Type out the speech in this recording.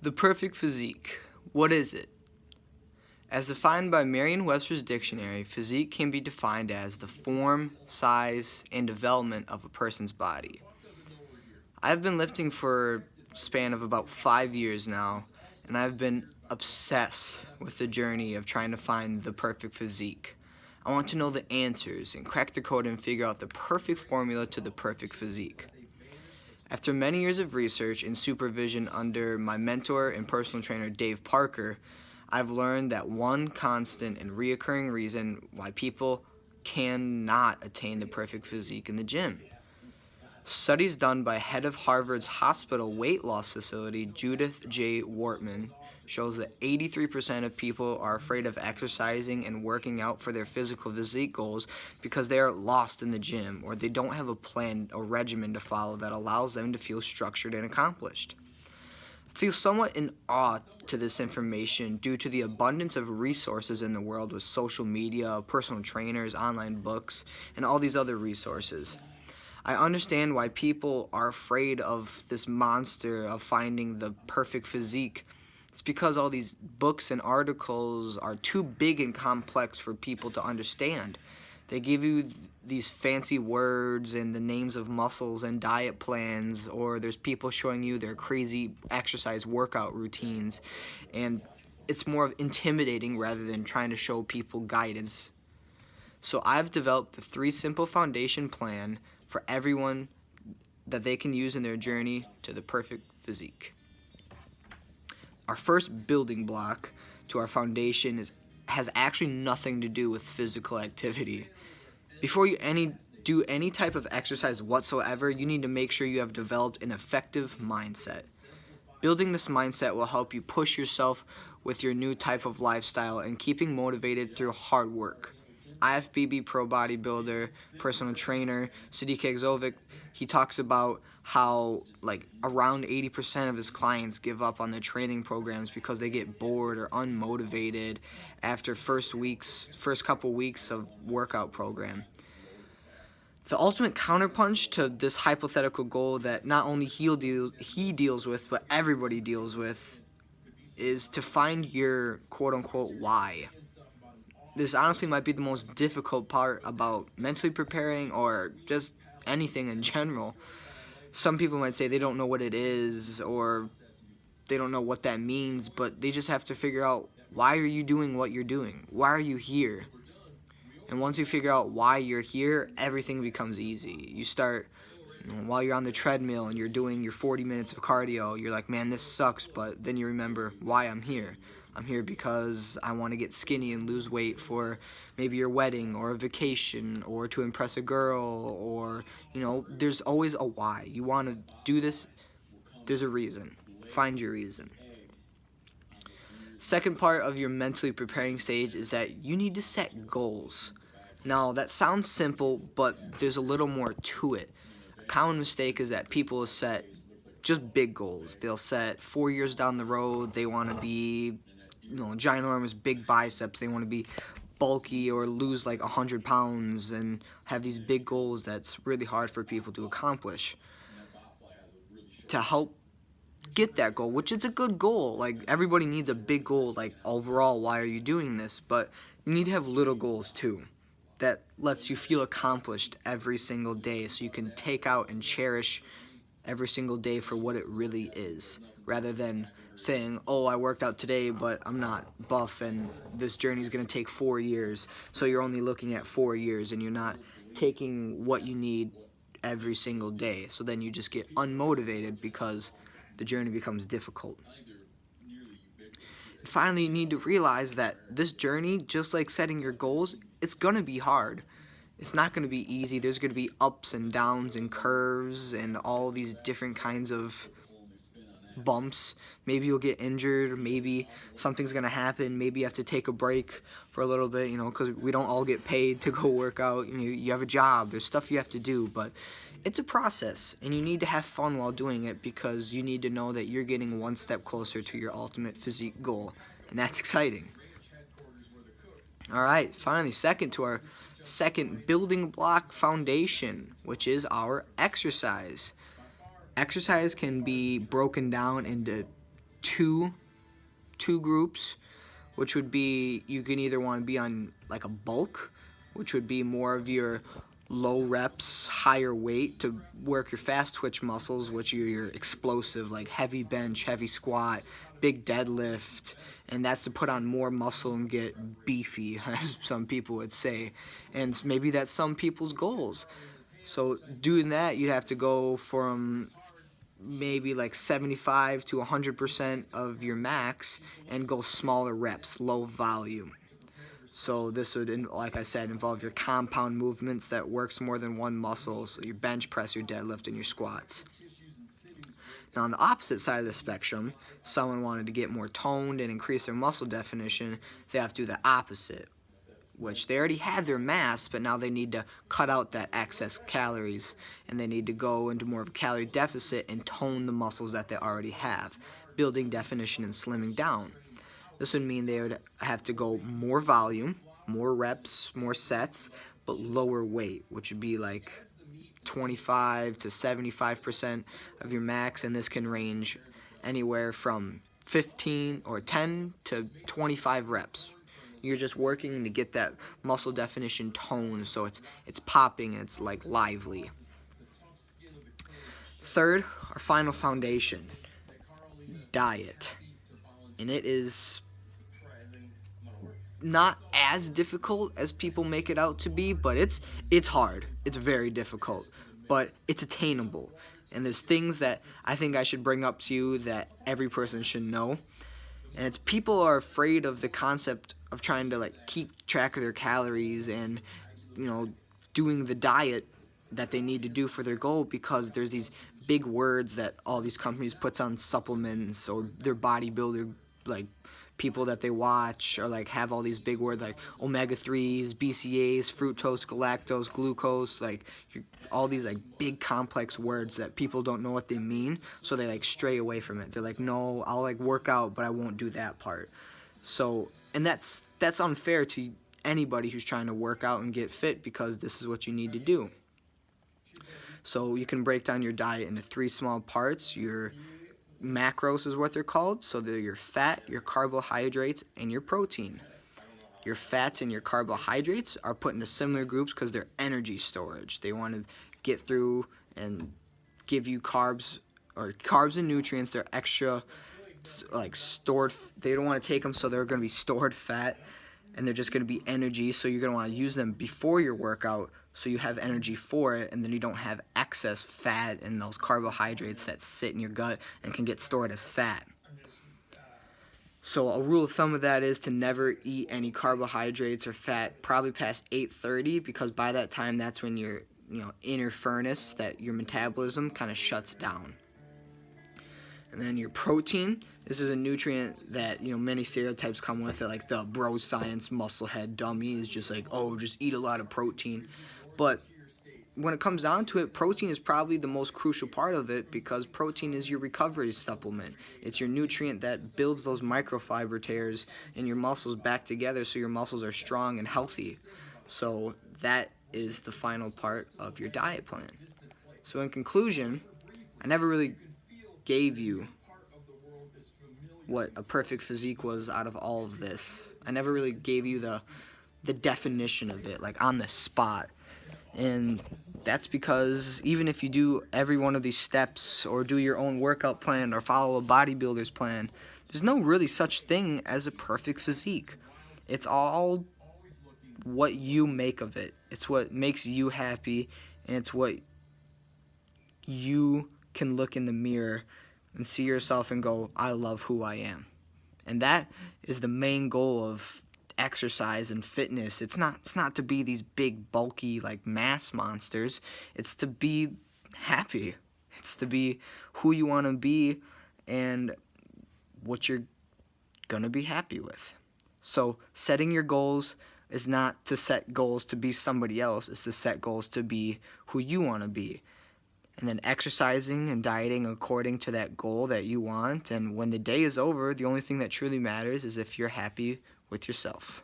The perfect physique. What is it? As defined by Merriam-Webster's dictionary, physique can be defined as the form, size, and development of a person's body. I've been lifting for a span of about 5 years now, and I've been obsessed with the journey of trying to find the perfect physique. I want to know the answers and crack the code and figure out the perfect formula to the perfect physique. After many years of research and supervision under my mentor and personal trainer Dave Parker, I've learned that one constant and reoccurring reason why people cannot attain the perfect physique in the gym. Studies done by head of Harvard's hospital weight loss facility, Judith J. Wortman, shows that 83% of people are afraid of exercising and working out for their physical physique goals because they are lost in the gym or they don't have a plan or regimen to follow that allows them to feel structured and accomplished. I feel somewhat in awe to this information due to the abundance of resources in the world with social media, personal trainers, online books, and all these other resources. I understand why people are afraid of this monster of finding the perfect physique. It's because all these books and articles are too big and complex for people to understand. They give you these fancy words and the names of muscles and diet plans, or there's people showing you their crazy exercise workout routines, and it's more of intimidating rather than trying to show people guidance. So I've developed the 3 simple foundation plan for everyone that they can use in their journey to the perfect physique. Our first building block to our foundation has actually nothing to do with physical activity. Before you do any type of exercise whatsoever, you need to make sure you have developed an effective mindset. Building this mindset will help you push yourself with your new type of lifestyle and keeping motivated through hard work. IFBB pro bodybuilder, personal trainer, Sadiq Exovic, he talks about how around 80% of his clients give up on their training programs because they get bored or unmotivated after first couple weeks of workout program. The ultimate counterpunch to this hypothetical goal that not only he deals with, but everybody deals with, is to find your quote-unquote why. This honestly might be the most difficult part about mentally preparing or just anything in general. Some people might say they don't know what it is or they don't know what that means, but they just have to figure out, why are you doing what you're doing? Why are you here? And once you figure out why you're here, everything becomes easy. You start, while you're on the treadmill and you're doing your 40 minutes of cardio, you're like, man, this sucks, but then you remember why I'm here. I'm here because I want to get skinny and lose weight for maybe your wedding or a vacation or to impress a girl, or, there's always a why. You want to do this, there's a reason. Find your reason. Second part of your mentally preparing stage is that you need to set goals. Now, that sounds simple, but there's a little more to it. A common mistake is that people set just big goals. They'll set 4 years down the road, they want to be ginormous big biceps, they want to be bulky or lose 100 pounds and have these big goals that's really hard for people to accomplish. To help get that goal, which is a good goal, everybody needs a big goal, overall, why are you doing this? But you need to have little goals too that lets you feel accomplished every single day, so you can take out and cherish every single day for what it really is, rather than saying, oh, I worked out today, but I'm not buff, and this journey is going to take 4 years, so you're only looking at 4 years, and you're not taking what you need every single day, so then you just get unmotivated because the journey becomes difficult. And finally, you need to realize that this journey, just like setting your goals, it's going to be hard. It's not going to be easy. There's going to be ups and downs and curves and all these different kinds of bumps. Maybe you'll get injured, maybe something's going to happen, maybe you have to take a break for a little bit, because we don't all get paid to go work out. You have a job, there's stuff you have to do, but it's a process, and you need to have fun while doing it because you need to know that you're getting one step closer to your ultimate physique goal, and that's exciting. Alright, finally, our second building block foundation, which is our exercise. Exercise can be broken down into two groups, which would be, you can either want to be on like a bulk, which would be more of your low reps, higher weight to work your fast twitch muscles, which are your explosive, like heavy bench, heavy squat, big deadlift, and that's to put on more muscle and get beefy, as some people would say, and maybe that's some people's goals. So doing that, you'd have to go from maybe like 75 to 100% of your max and go smaller reps, low volume. So this would, like I said, involve your compound movements that works more than one muscle, so your bench press, your deadlift, and your squats. Now on the opposite side of the spectrum, someone wanted to get more toned and increase their muscle definition, they have to do the opposite, which they already have their mass, but now they need to cut out that excess calories, and they need to go into more of a calorie deficit and tone the muscles that they already have, building definition and slimming down. This would mean they would have to go more volume, more reps, more sets, but lower weight, which would be like 25 to 75% of your max, and this can range anywhere from 15 or 10 to 25 reps. You're just working to get that muscle definition tone, so it's popping and it's like lively. Third, our final foundation, diet. And it is not as difficult as people make it out to be, but it's hard. It's very difficult, but it's attainable. And there's things that I think I should bring up to you that every person should know. And it's, people are afraid of the concept of trying to like keep track of their calories and, you know, doing the diet that they need to do for their goal, because there's these big words that all these companies puts on supplements, or their bodybuilder like people that they watch, or like have all these big words like omega-3s, BCAAs, fructose, galactose, glucose, like all these like big complex words that people don't know what they mean, so they like stray away from it. They're like, no, I'll like work out, but I won't do that part. So, and that's unfair to anybody who's trying to work out and get fit, because this is what you need to do. So you can break down your diet into 3 small parts. Your macros is what they're called, so they're your fat, your carbohydrates, and your protein. Your fats and your carbohydrates are put into similar groups because they're energy storage. They want to get through and give you carbs and nutrients. They're extra like stored. They don't want to take them, so they're going to be stored fat, and they're just going to be energy, so you're going to want to use them before your workout so you have energy for it, and then you don't have excess fat and those carbohydrates that sit in your gut and can get stored as fat. So a rule of thumb of that is to never eat any carbohydrates or fat probably past 8:30, because by that time that's when your inner furnace, that your metabolism kind of shuts down. And then your protein, this is a nutrient that, many stereotypes come with it, like the bro science musclehead dummy is just like, oh, just eat a lot of protein. But when it comes down to it, protein is probably the most crucial part of it, because protein is your recovery supplement. It's your nutrient that builds those microfiber tears in your muscles back together so your muscles are strong and healthy. So that is the final part of your diet plan. So in conclusion, I never really gave you what a perfect physique was out of all of this. I never really gave you the definition of it, like on the spot. And that's because even if you do every one of these steps, or do your own workout plan, or follow a bodybuilder's plan, there's no really such thing as a perfect physique. It's all what you make of it. It's what makes you happy, and it's what you can look in the mirror and see yourself and go, I love who I am. And that is the main goal of exercise and fitness. It's not to be these big bulky like mass monsters. It's to be happy. It's to be who you want to be and what you're gonna be happy with. So setting your goals is not to set goals to be somebody else. It's to set goals to be who you want to be. And then exercising and dieting according to that goal that you want. And when the day is over, the only thing that truly matters is if you're happy with yourself.